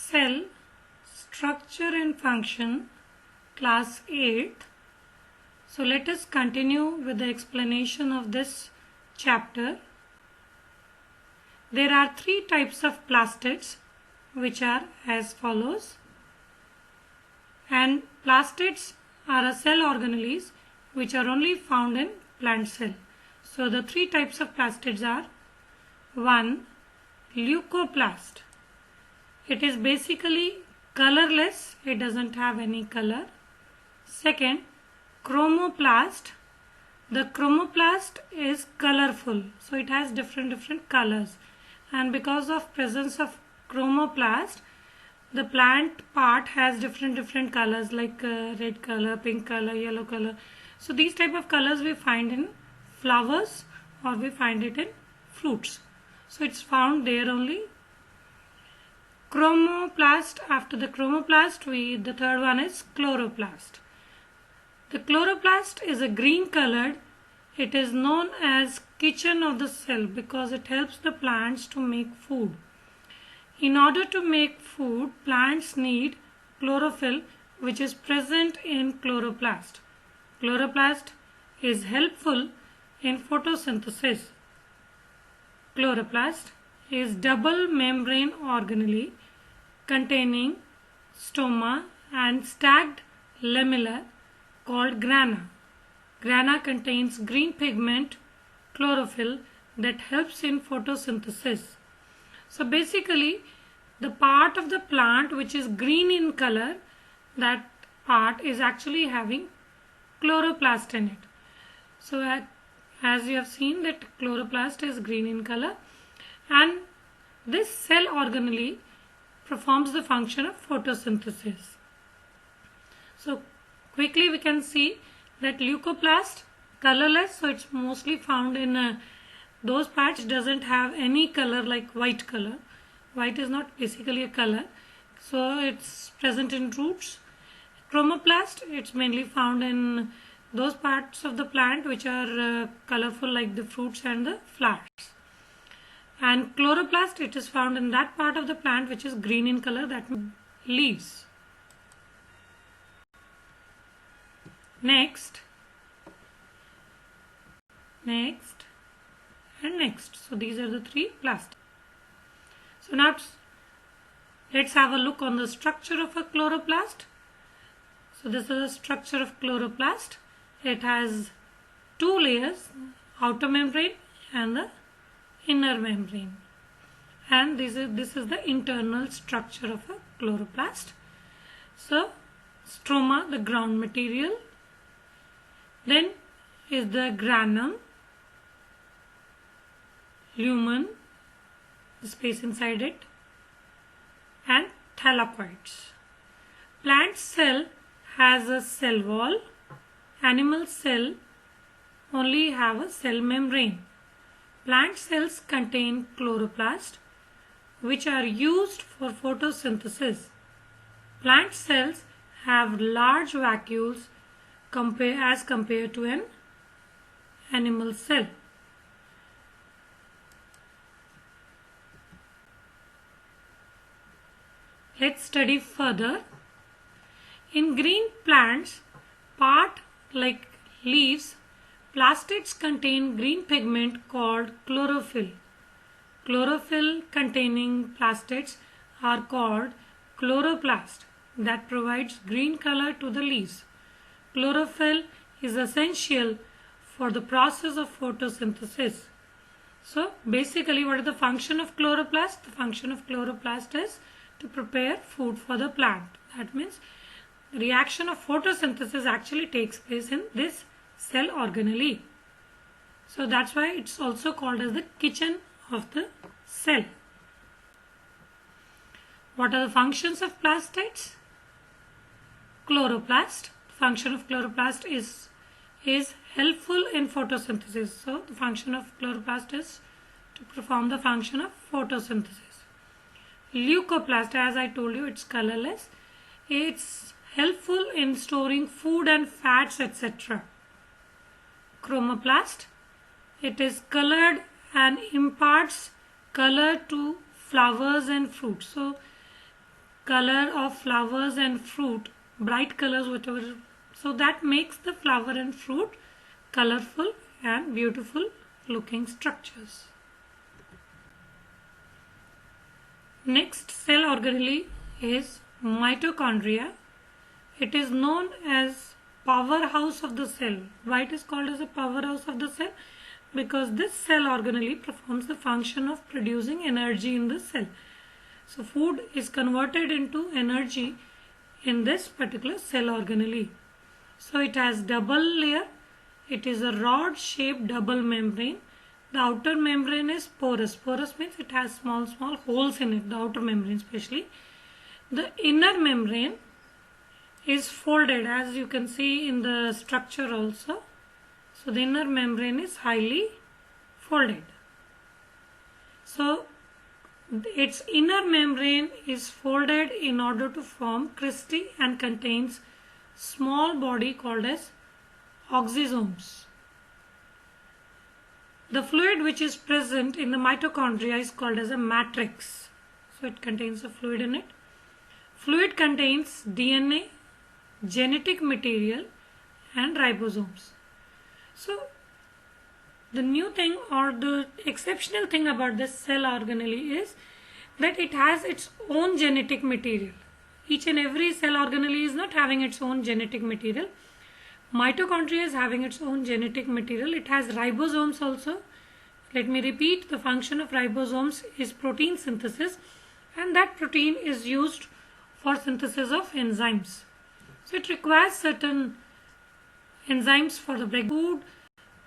Cell, Structure and Function, Class 8. So let us continue with the explanation of this chapter. There are three types of plastids which are as follows. And plastids are a cell organelles which are only found in plant cell. So the three types of plastids are: 1. Leucoplast. It is basically colorless, it doesn't have any color. Second, chromoplast. The chromoplast is colorful, so it has different colors, and because of presence of chromoplast, the plant part has different colors like red color, pink color, yellow color. So these type of colors we find in flowers or we find it in fruits. So it's found there only. Chromoplast. After the chromoplast, the third one is chloroplast. The chloroplast is a green colored. It is known as kitchen of the cell because it helps the plants to make food. In order to make food, plants need chlorophyll, which is present in chloroplast. Chloroplast is helpful in photosynthesis. Chloroplast is double membrane organelle containing stoma and stacked lamella called grana. Grana contains green pigment, chlorophyll, that helps in photosynthesis. So basically, the part of the plant which is green in color, that part is actually having chloroplast in it. So as you have seen that chloroplast is green in color, and this cell organelle performs the function of photosynthesis. So quickly we can see that leucoplast, colorless, so it's mostly found in those parts doesn't have any color like white color. White is not basically a color, so it's present in roots. Chromoplast, it's mainly found in those parts of the plant which are colorful like the fruits and the flowers. And chloroplast, it is found in that part of the plant which is green in color, that means leaves. Next, and next. So these are the three plastids. So now let's have a look on the structure of a chloroplast. So this is the structure of chloroplast. It has two layers, outer membrane and the inner membrane. And this is the internal structure of a chloroplast. So stroma, the ground material. Then is the granum, lumen, the space inside it, and thylakoids. Plant cell has a cell wall. Animal cell only have a cell membrane. Plant cells contain chloroplast, which are used for photosynthesis. Plant cells have large vacuoles as compared to an animal cell. Let's study further. In green plants, part like leaves, plastids contain green pigment called chlorophyll. Chlorophyll containing plastids are called chloroplast that provides green color to the leaves. Chlorophyll is essential for the process of photosynthesis. So basically, what is the function of chloroplast? The function of chloroplast is to prepare food for the plant. That means the reaction of photosynthesis actually takes place in this cell organelle. So that's why it's also called as the kitchen of the cell. What are the functions of plastids? Chloroplast. Function of chloroplast is helpful in photosynthesis. So the function of chloroplast is to perform the function of photosynthesis. Leucoplast, as I told you, it's colorless. It's helpful in storing food and fats, etc. Chromoplast, it is colored and imparts color to flowers and fruits. So color of flowers and fruit, bright colors, whatever. So that makes the flower and fruit colorful and beautiful looking structures. Next cell organelle is mitochondria. It is known as powerhouse of the cell. Why it is called as a powerhouse of the cell? Because this cell organelle performs the function of producing energy in the cell. So food is converted into energy in this particular cell organelle. So it has double layer. It is a rod shaped double membrane. The outer membrane is porous. Porous means it has small holes in it, the outer membrane especially. The inner membrane is folded, as you can see in the structure also. So the inner membrane is highly folded. So its inner membrane is folded in order to form cristae and contains small body called as oxysomes. The fluid which is present in the mitochondria is called as a matrix. So it contains a fluid in it. Fluid contains DNA, genetic material and ribosomes. So the new thing or the exceptional thing about this cell organelle is that it has its own genetic material. Each and every cell organelle is not having its own genetic material. Mitochondria is having its own genetic material. It has ribosomes also. Let me repeat, the function of ribosomes is protein synthesis, and that protein is used for synthesis of enzymes. So it requires certain enzymes for the food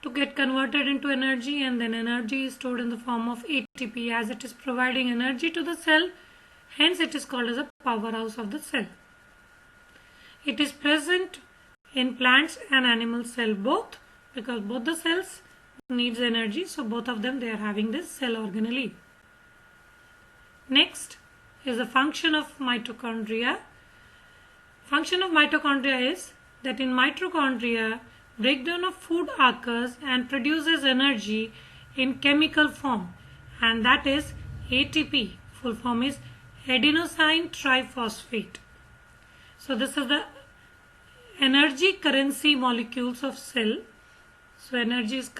to get converted into energy, and then energy is stored in the form of ATP as it is providing energy to the cell. Hence it is called as a powerhouse of the cell. It is present in plants and animal cell both, because both the cells needs energy, so both of them they are having this cell organelle. Next is the function of mitochondria. Function of mitochondria is that in mitochondria breakdown of food occurs and produces energy in chemical form, and that is ATP. Full form is adenosine triphosphate. So this is the energy currency molecules of cell. So energy is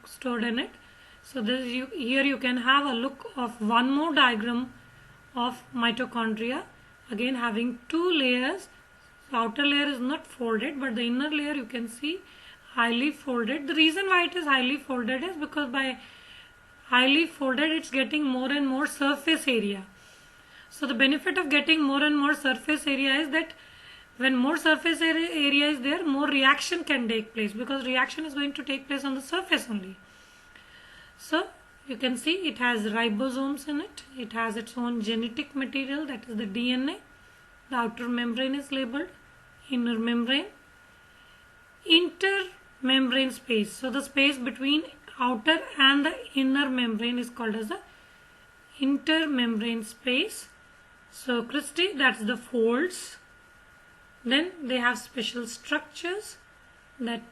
stored in it. So here you can have a look of one more diagram of mitochondria, again having two layers. So outer layer is not folded, but the inner layer you can see highly folded. The reason why it is highly folded is because by highly folded it's getting more and more surface area. So the benefit of getting more and more surface area is that when more surface area is there, more reaction can take place, because reaction is going to take place on the surface only. So you can see it has ribosomes in it. It has its own genetic material, that is the DNA. The outer membrane is labeled inner membrane. Intermembrane space. So the space between outer and the inner membrane is called as the intermembrane space. So cristae, that's the folds. Then they have special structures, that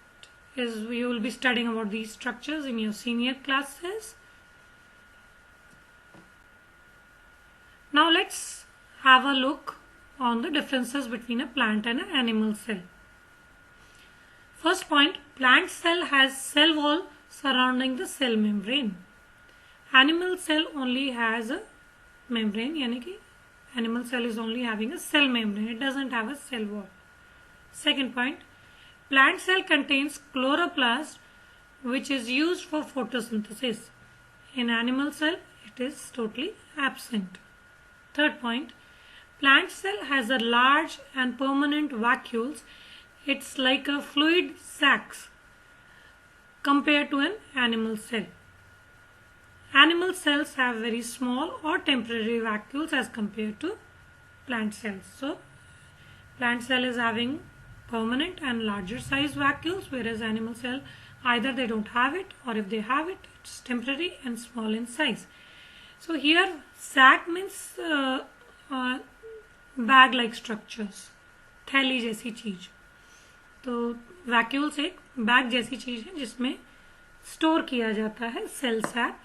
is, we will be studying about these structures in your senior classes. Now let's have a look on the differences between a plant and an animal cell. First point, plant cell has cell wall surrounding the cell membrane. Animal cell only has a membrane, yani ki animal cell is only having a cell membrane. It doesn't have a cell wall. Second point, plant cell contains chloroplast, which is used for photosynthesis. In animal cell, it is totally absent. Third point, plant cell has a large and permanent vacuoles. It's like a fluid sacs compared to an animal cell. Animal cells have very small or temporary vacuoles as compared to plant cells. So plant cell is having permanent and larger size vacuoles, whereas animal cell either they don't have it, or if they have it, it's temporary and small in size. So here sac means bag like structures, थैली जैसी चीज. तो vacuoles एक bag जैसी चीज है जिसमें store किया जाता है cell sac.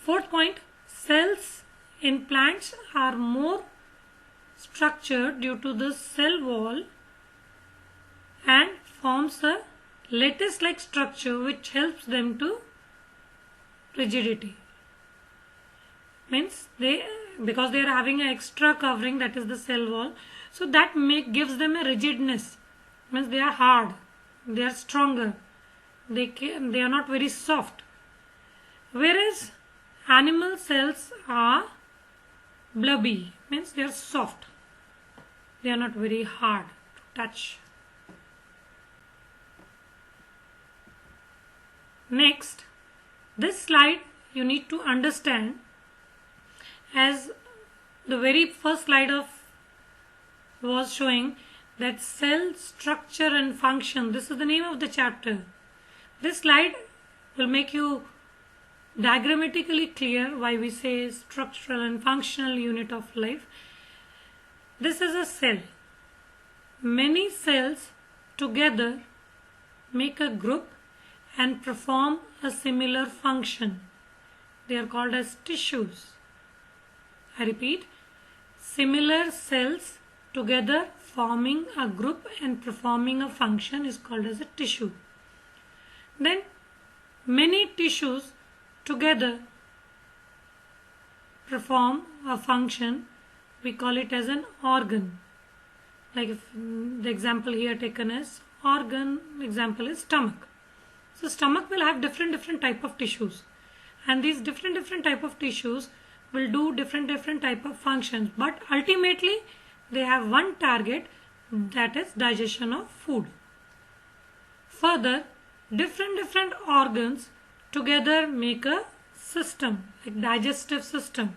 Fourth point, cells in plants are more structure due to the cell wall and forms a lattice-like structure which helps them to rigidity. Means because they are having an extra covering, that is the cell wall, so that gives them a rigidness. Means they are hard, they are stronger, they are not very soft. Whereas animal cells are blubby, means they are soft, they are not very hard to touch. Next, this slide you need to understand, as the very first slide was showing that cell structure and function. This is the name of the chapter. This slide will make you diagrammatically clear why we say structural and functional unit of life. This is a cell. Many cells together make a group and perform a similar function. They are called as tissues. I repeat, similar cells together forming a group and performing a function is called as a tissue. Then many tissues together perform a function, we call it as an organ. Like if the example here taken as organ, example is stomach. So stomach will have different type of tissues, and these different type of tissues will do different type of functions, but ultimately they have one target, that is digestion of food. Further, different organs together make a system, like digestive system.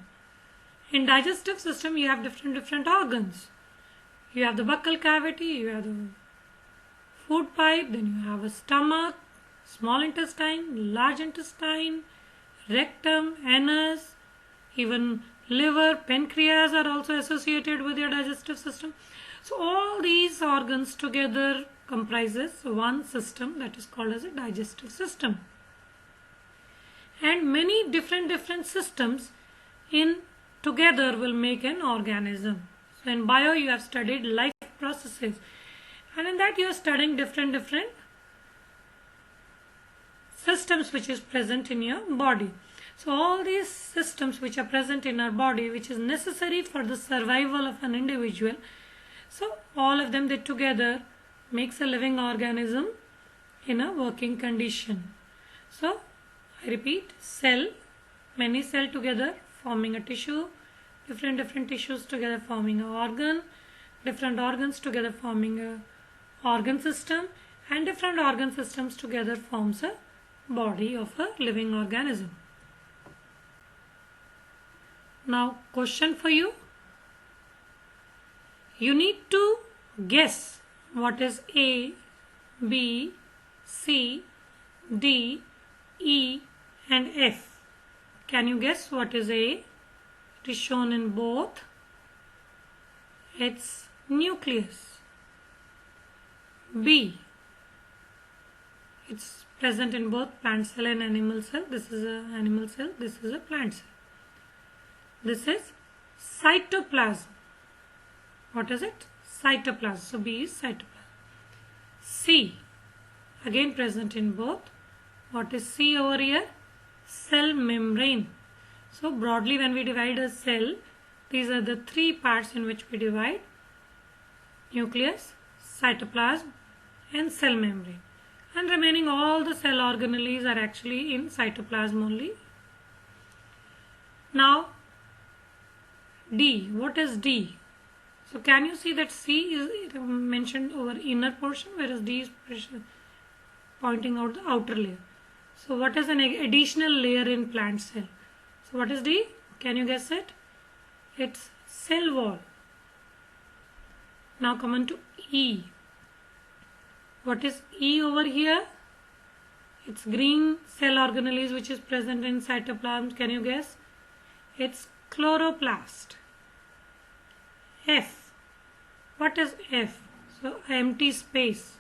In digestive system you have different organs. You have the buccal cavity, you have the food pipe, then you have a stomach, small intestine, large intestine, rectum, anus, even liver, pancreas are also associated with your digestive system. So all these organs together comprises one system that is called as a digestive system. And many different systems in together will make an organism. So in bio you have studied life processes, and in that you are studying different systems which is present in your body. So all these systems which are present in our body, which is necessary for the survival of an individual, so all of them, they together makes a living organism in a working condition. So I repeat, cell, many cell together forming a tissue, different tissues together forming an organ, different organs together forming a organ system, and different organ systems together forms a body of a living organism. Now question for you. You need to guess what is A, B, C, D, E and F. Can you guess what is A? It is shown in both. It's nucleus. B, it's present in both plant cell and animal cell. This is an animal cell, this is a plant cell. This is cytoplasm. What is it? Cytoplasm. So B is cytoplasm. C, again present in both. What is C over here? Cell membrane. So broadly when we divide a cell, these are the three parts in which we divide: nucleus, cytoplasm and cell membrane. And remaining all the cell organelles are actually in cytoplasm only. Now D, what is D? So can you see that C is mentioned over inner portion, whereas D is pointing out the outer layer. So what is an additional layer in plant cell? So what is D? Can you guess it? It's cell wall. Now come on to E. What is E over here? It's green cell organelles which is present in cytoplasm. Can you guess? It's chloroplast. F. What is F? So empty space.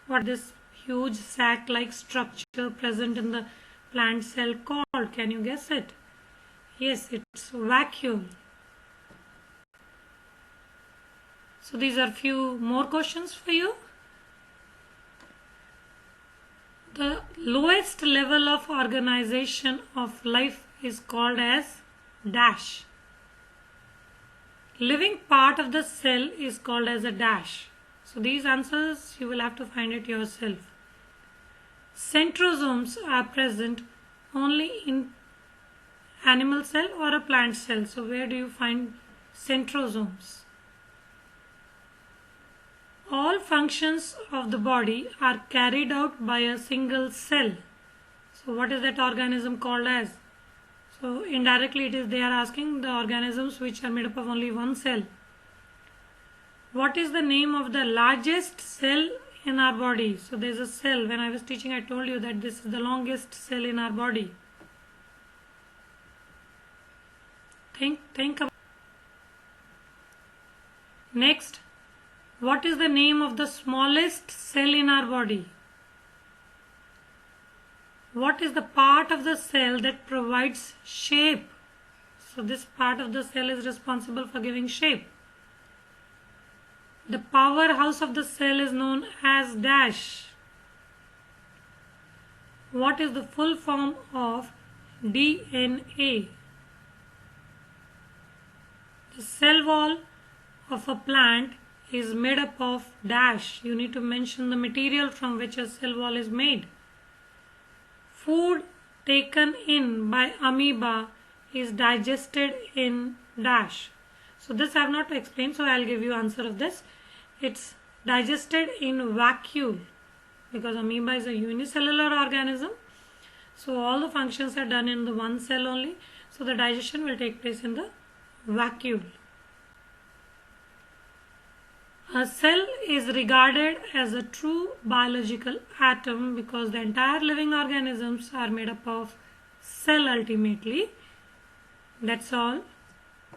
What is this huge sac-like structure present in the plant cell called? Can you guess it? Yes, it's vacuole. So these are few more questions for you. The lowest level of organization of life is called as dash. Living part of the cell is called as a dash. So these answers you will have to find it yourself. Centrosomes are present only in animal cell or a plant cell. So where do you find centrosomes? All functions of the body are carried out by a single cell. So what is that organism called as? So indirectly they are asking the organisms which are made up of only one cell. What is the name of the largest cell in our body? So there is a cell. When I was teaching, I told you that this is the longest cell in our body. Think about. Next, what is the name of the smallest cell in our body? What is the part of the cell that provides shape? So this part of the cell is responsible for giving shape. The powerhouse of the cell is known as dash. What is the full form of DNA? The cell wall of a plant is made up of dash. You need to mention the material from which a cell wall is made. Food taken in by amoeba is digested in dash. So this I have not explained, so I will give you answer of this. It's digested in vacuole because amoeba is a unicellular organism. So all the functions are done in the one cell only. So the digestion will take place in the vacuole. A cell is regarded as a true biological atom because the entire living organisms are made up of cell ultimately. That's all.